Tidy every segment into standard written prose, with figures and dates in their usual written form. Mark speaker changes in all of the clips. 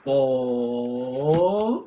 Speaker 1: Oh,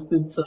Speaker 1: speed sir.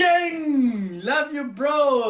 Speaker 1: King! Love you bro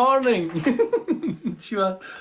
Speaker 1: morning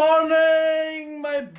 Speaker 1: morning my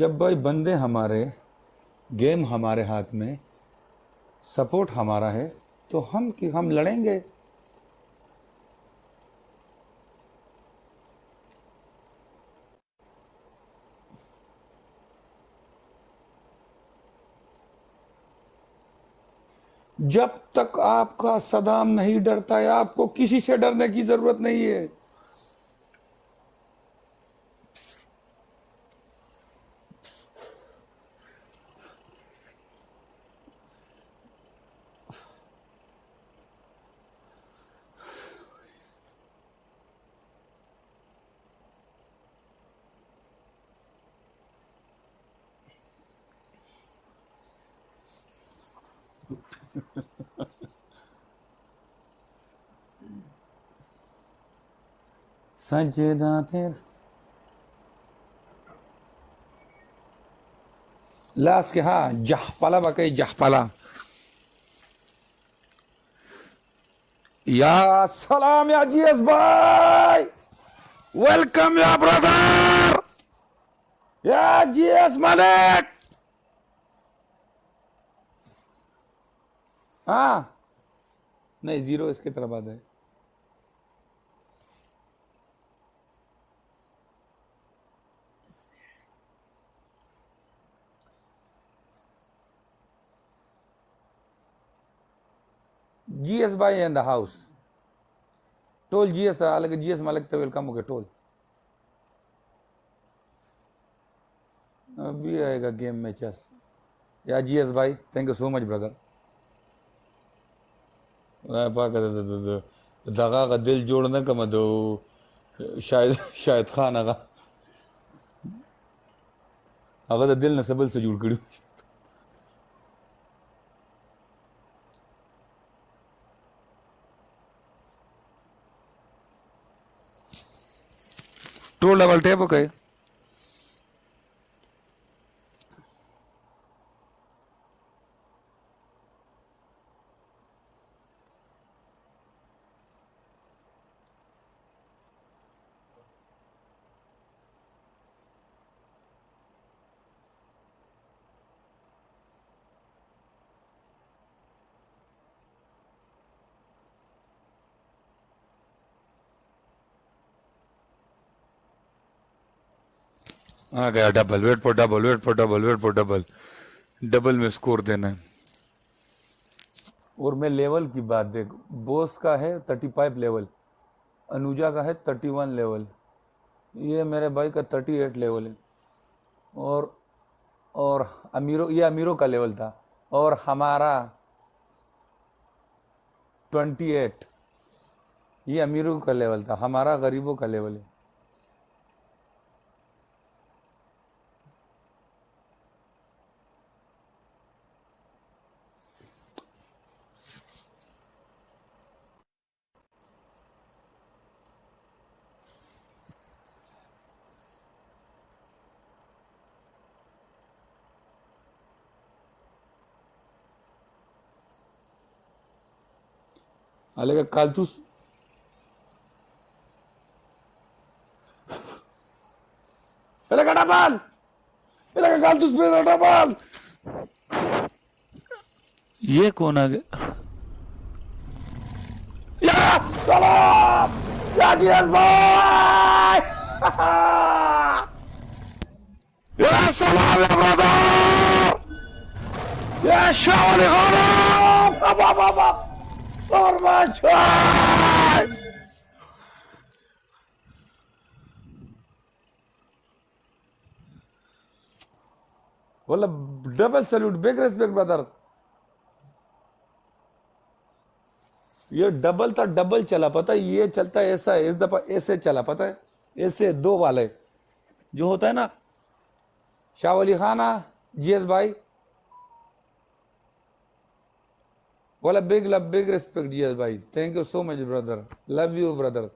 Speaker 2: जब भाई बंदे हमारे गेम हमारे हाथ में सपोर्ट हमारा है तो हम लड़ेंगे जब तक आपका सदाम नहीं डरता है आपको किसी से डरने की जरूरत नहीं है सजदा तेरा लास्ट के हाँ जहपला बकई जहपला या सलाम या जीएस भाई वेलकम या ब्रदर या जीएस मलिक हाँ नहीं जीरो इसके तरफ बाद है GS भाई in the house. Told GS अलग GS मालिक तो वेलकम हो गया टोल अभी आएगा गेम में चेस या GS भाई thank you so much brother पाक दगा का दिल जोड़ने का मदो शायद खान आगा अगर दिल न सबल से जुड़ करी टोल डबल टेप ओके आ गया double, wait for double, wait for double, wait for double. Double में स्कोर देना है। और मैं लेवल की बात देख, बोस का है 35 लेवल, अनुजा का है 31 लेवल, ये मेरे भाई का 38 लेवल है। और अमीरों, ये अमीरों का लेवल था, और हमारा 28, ये अमीरों का लेवल था, हमारा गरीबों का लेवल है। अलग कालतूस, अलग डबल, अलग कालतूस पे डबल। ये कौन आ गया? या सलाम, या जीएस भाई। या सलाम या ब्रदर, या शावली खाना, और मैं बोला double salute, big respect brother. ये डबल था, डबल चला, पता है? ये चलता है ऐसा, इस दफा ऐसे चला, पता है? ऐसे दो वाले जो होता है ना, शाह अली खाना, जीएस भाई, बोला big love, big respect GS भाई, thank you so much brother, love you brother.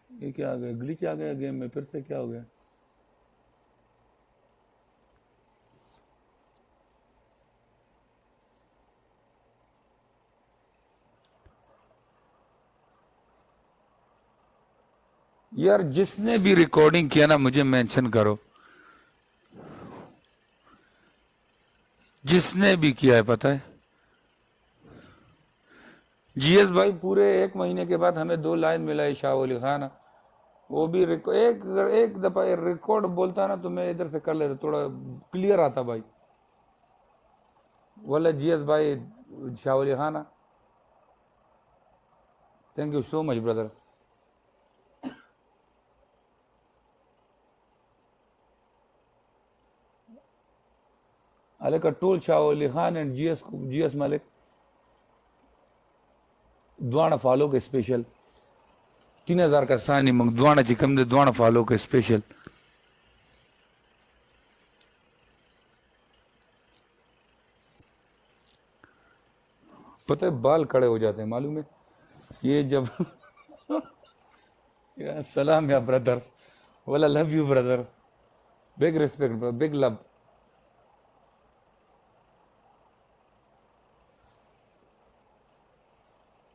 Speaker 2: ये क्या आ गया? ग्लिच आ गया गेम में, फिर से क्या हो गया? यार जिसने भी रिकॉर्डिंग किया ना, मुझे मेंशन करो, जिसने भी किया है, पता है? जीएस भाई पूरे 1 महीने के बाद हमें 2 लाइन मिला है शाह अली खान, वो भी एक दफा रिकॉर्ड बोलता ना तो मैं इधर से कर लेता, थोड़ा क्लियर आता भाई। बोले जीएस भाई, Shah Ali Khan, thank you so much brother. अलग टोल शाह अली खान एंड जीएस मलिक द्वाणा फॉलो के स्पेशल 3000 का सानी मग द्वाणा चिकम दे, द्वाणा फॉलो के स्पेशल। पता है बाल खड़े हो जाते हैं, मालूम है? ये जब या सलाम या ब्रदर, बोला love you brother, big respect brother, big love.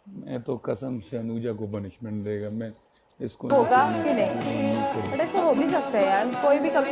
Speaker 2: मैं तो कसम से अनुजा को पनिशमेंट देगा, मैं इसको
Speaker 3: होगा कि नहीं, बट ऐसे हो भी सकता है यार, कोई भी कभी